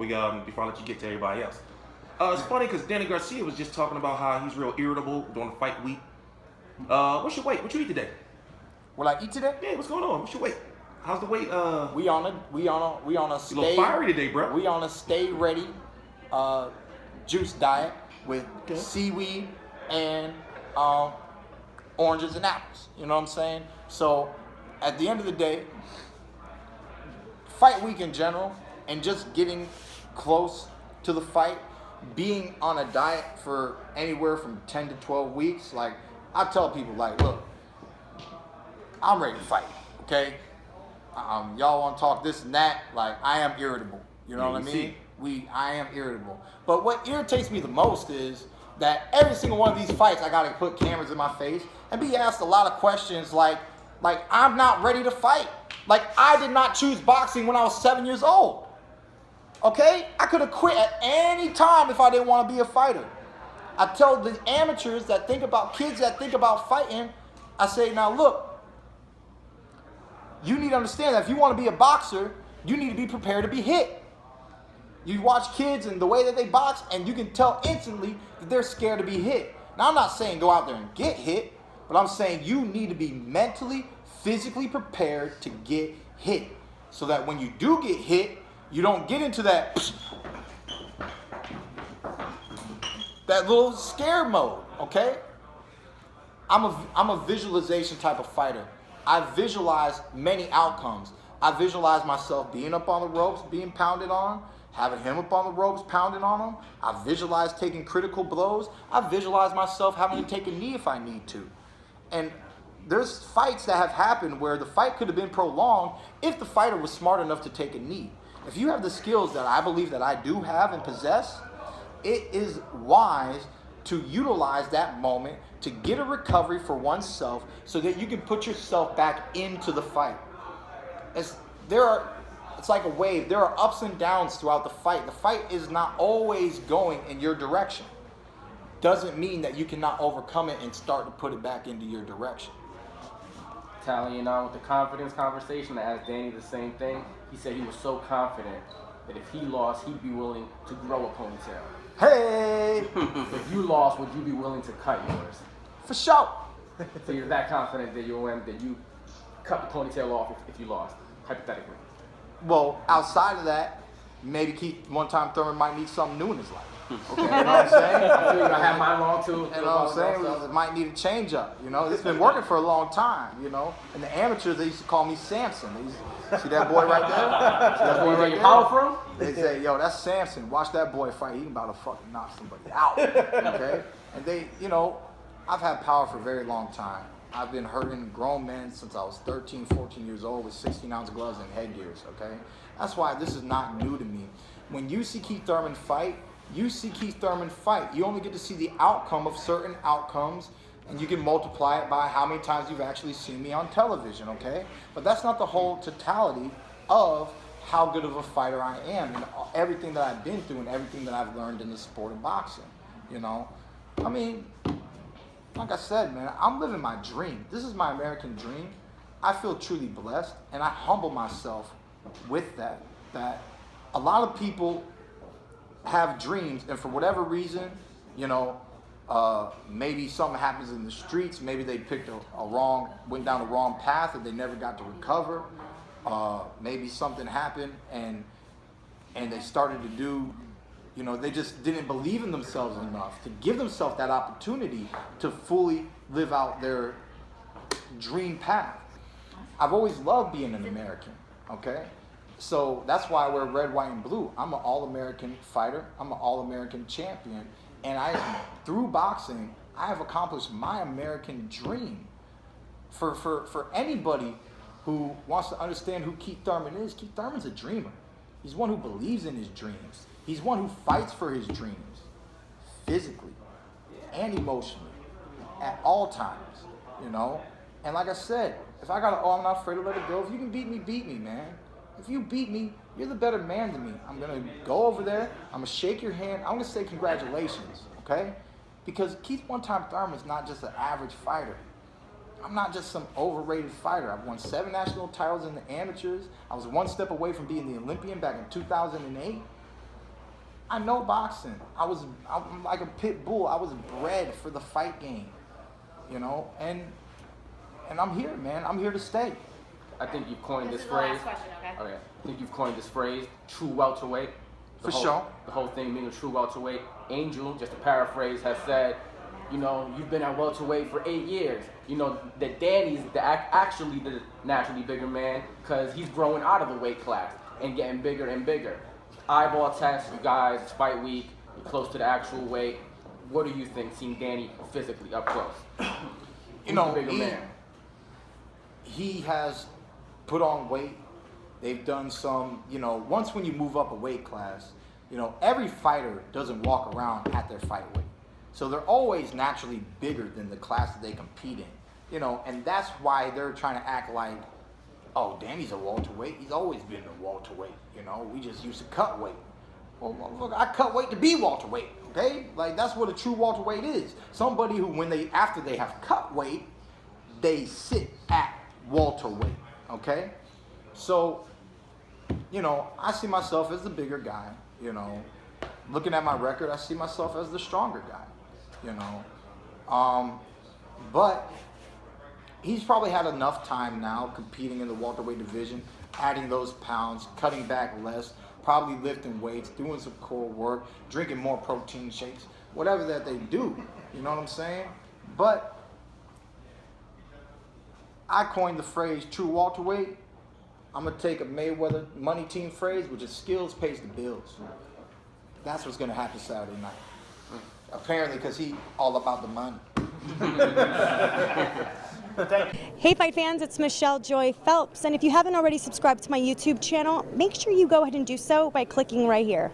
before I let you get to everybody else. It's funny because Danny Garcia was just talking about how he's real irritable during the fight week. What's your weight? What you eat today? What I eat today? Yeah, what's going on? What's your weight? How's the weight? We on a stay. You look fiery today, bro. We on a stay ready juice diet with seaweed and oranges and apples. You know what I'm saying? So at the end of the day, fight week in general, and just getting close to the fight, being on a diet for anywhere from 10 to 12 weeks, like I tell people, like, look, I'm ready to fight, okay? Y'all want to talk this and that, like I am irritable. You know what I mean? I am irritable. But what irritates me the most is that every single one of these fights, I gotta put cameras in my face and be asked a lot of questions like I'm not ready to fight. Like I did not choose boxing when I was 7 years old. Okay? I could have quit at any time if I didn't want to be a fighter. I tell the amateurs that think about kids that think about fighting, I say, now look, you need to understand that if you want to be a boxer, you need to be prepared to be hit. You watch kids and the way that they box, and you can tell instantly that they're scared to be hit. Now, I'm not saying go out there and get hit, but I'm saying you need to be mentally, physically prepared to get hit. So that when you do get hit, you don't get into that little scare mode, okay? I'm a visualization type of fighter. I visualize many outcomes. I visualize myself being up on the ropes, being pounded on, having him up on the ropes, pounding on him. I visualize taking critical blows. I visualize myself having to take a knee if I need to. And there's fights that have happened where the fight could have been prolonged if the fighter was smart enough to take a knee. If you have the skills that I believe that I do have and possess, it is wise to utilize that moment to get a recovery for oneself so that you can put yourself back into the fight. It's like a wave. There are ups and downs throughout the fight. The fight is not always going in your direction. Doesn't mean that you cannot overcome it and start to put it back into your direction. Tallying on with the confidence conversation, I asked Danny the same thing. He said he was so confident that if he lost, he'd be willing to grow a ponytail. Hey! If you lost, would you be willing to cut yours? For sure. So you're that confident that you cut the ponytail off if you lost, hypothetically. Well, outside of that, maybe one time Thurman might need something new in his life. Okay, you know what I'm saying? I feel I have mine long too. You know what I'm saying? It might need a change up. You know, it's been working for a long time. You know, and the amateurs, they used to call me Samson. See that boy right there? See that boy right there? Power from? They say, yo, that's Samson. Watch that boy fight. He about to fucking knock somebody out. Okay, and they, you know, I've had power for a very long time. I've been hurting grown men since I was 13, 14 years old with 16-ounce gloves and headgears. Okay, that's why this is not new to me. When you see Keith Thurman fight. You see Keith Thurman fight. You only get to see the outcome of certain outcomes, and you can multiply it by how many times you've actually seen me on television, okay? But that's not the whole totality of how good of a fighter I am and everything that I've been through and everything that I've learned in the sport of boxing, you know? I mean, like I said, man, I'm living my dream. This is my American dream. I feel truly blessed, and I humble myself with that a lot of people have dreams, and for whatever reason, you know, maybe something happens in the streets, maybe they picked went down a wrong path and they never got to recover. Maybe something happened and they started to do, you know, they just didn't believe in themselves enough to give themselves that opportunity to fully live out their dream path. I've always loved being an American, okay? So that's why I wear red, white, and blue. I'm an all-American fighter. I'm an all-American champion. And through boxing, I have accomplished my American dream. For anybody who wants to understand who Keith Thurman is, Keith Thurman's a dreamer. He's one who believes in his dreams. He's one who fights for his dreams, physically and emotionally, at all times, you know? And like I said, if I'm not afraid to let it go. If you can beat me, man. If you beat me, you're the better man than me. I'm going to go over there. I'm going to shake your hand. I'm going to say congratulations, okay? Because Keith One-Time Thurman is not just an average fighter. I'm not just some overrated fighter. I've won 7 national titles in the amateurs. I was one step away from being the Olympian back in 2008. I know boxing. I'm like a pit bull. I was bred for the fight game, you know, and I'm here, man. I'm here to stay. I think you've coined this is phrase. the last question, okay? Okay. I think you've coined this phrase, true welterweight. For sure. The whole thing being a true welterweight. Angel, just to paraphrase, has said, you know, you've been at welterweight for 8 years. You know, that Danny's actually the naturally bigger man because he's growing out of the weight class and getting bigger and bigger. Eyeball test, you guys, it's fight week, you're close to the actual weight. What do you think, seeing Danny physically up close? You know, Who's the bigger man? he has put on weight. They've done some, you know, once when you move up a weight class, you know, every fighter doesn't walk around at their fight weight. So they're always naturally bigger than the class that they compete in, you know, and that's why they're trying to act like, oh, Danny's a welterweight. He's always been a welterweight, you know. We just used to cut weight. Well, look, I cut weight to be welterweight, okay? Like, that's what a true welterweight is. Somebody who, after they have cut weight, they sit at welterweight, okay? So, you know, I see myself as the bigger guy, you know. Looking at my record, I see myself as the stronger guy, you know. But he's probably had enough time now competing in the welterweight division, adding those pounds, cutting back less, probably lifting weights, doing some core work, drinking more protein shakes, whatever that they do, you know what I'm saying? But I coined the phrase true welterweight. I'm going to take a Mayweather money team phrase, which is skills pays the bills. That's what's going to happen Saturday night. Apparently, because he all about the money. Hey Fight fans, it's Michelle Joy Phelps, and if you haven't already subscribed to my YouTube channel, make sure you go ahead and do so by clicking right here.